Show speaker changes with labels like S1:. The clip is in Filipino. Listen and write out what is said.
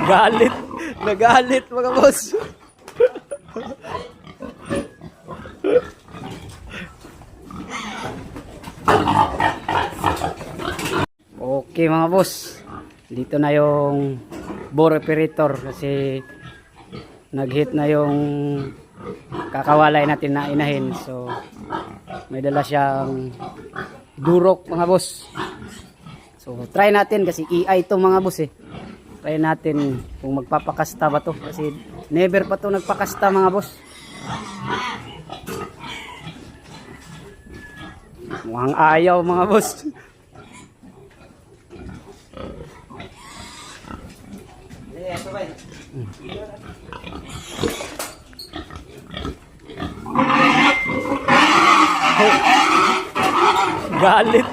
S1: Galit. Nagalit mga boss. Okay mga boss. Dito na yung bore operator kasi nag-hit na yung kakawalay natin na inahin. So may dala siyang durok mga boss. So try natin kasi EI to mga boss eh. Try natin kung magpapakasta ba to kasi never pa to nagpakasta mga boss. Mukhang ayaw mga boss. Galit.